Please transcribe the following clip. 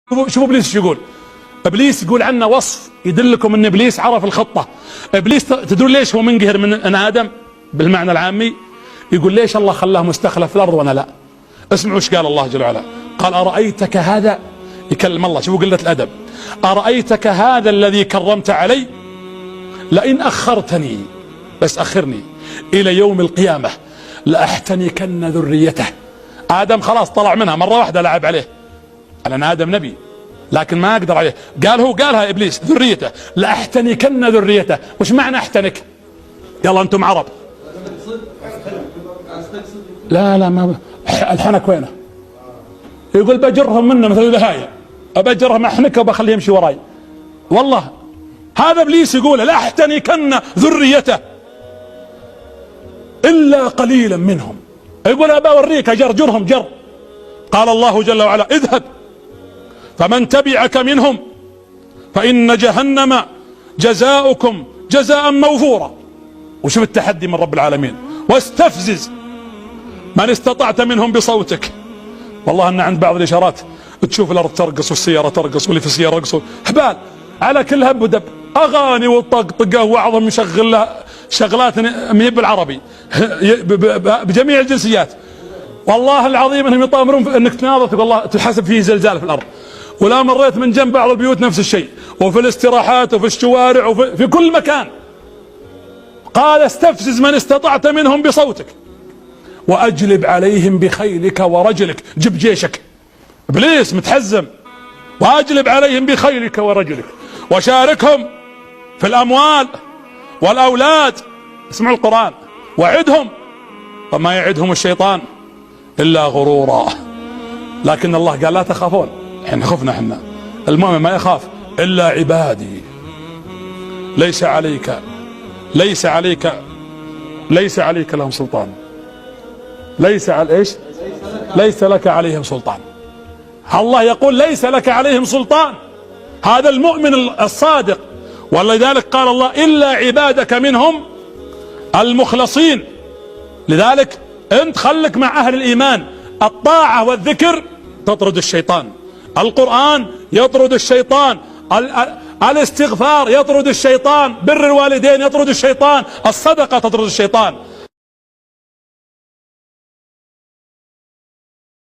شوفوا ابليس شو يقول. ابليس يقول عنه وصف يدلكم ان ابليس عرف الخطه. ابليس تدرون ليش هو منقهر من ادم بالمعنى العامي؟ يقول ليش الله خلاه مستخلف في الارض وانا لا؟ اسمعوا ايش قال الله جل وعلا. قال ارايتك هذا، يكلم الله، شوفوا قله الادب، ارايتك هذا الذي كرمت علي لئن اخرتني، بس اخرني الى يوم القيامه لاحتنكن ذريته. ادم خلاص طلع منها مره واحده، لعب عليه لان ادم نبي لكن ما اقدر عليه. قال هو قالها ابليس ذريته، لاحتنكن ذريته. وش معنى احتنك؟ يلا انتم عرب. لا ما الحنك وينه؟ يقول بجرهم منه مثل البهايم، ابجرهم احنكه وبخليه يمشي وراي. والله هذا ابليس يقول لاحتنكن ذريته الا قليلا منهم. يقول ابى اوريك اجرجرهم جر. قال الله جل وعلا اذهب فمن تبعك منهم فإن جهنم جزاؤكم جزاء موفورا. وشوف التحدي من رب العالمين، واستفزز من استطعت منهم بصوتك. والله ان عند بعض الاشارات تشوف الارض ترقص والسياره ترقص واللي في السياره يرقصوا، هبال على كل هب ودب، اغاني وطقطقه وبعضهم يشغل لها شغلات ما هي بالعربي بجميع الجنسيات. والله العظيم انهم يطامرون انك تناظر تقول الله تحسب فيه زلزال في الارض. ولا مريت من جنب بعض البيوت نفس الشيء، وفي الاستراحات وفي الشوارع وفي كل مكان. قال استفزز من استطعت منهم بصوتك واجلب عليهم بخيلك ورجلك. جب جيشك، ابليس متحزم. واجلب عليهم بخيلك ورجلك وشاركهم في الاموال والاولاد. اسمعوا القرآن. وعدهم وما يعدهم الشيطان الا غرورا. لكن الله قال لا تخافون. احنا خفنا، احنا المؤمن ما يخاف الا عبادي ليس عليك لهم سلطان. ليس لك عليهم سلطان. الله يقول ليس لك عليهم سلطان. هذا المؤمن الصادق. ولذلك قال الله الا عبادك منهم المخلصين. لذلك انت خلك مع اهل الايمان. الطاعة والذكر تطرد الشيطان، القرآن يطرد الشيطان، الاستغفار يطرد الشيطان، بر الوالدين يطرد الشيطان، الصدقة تطرد الشيطان.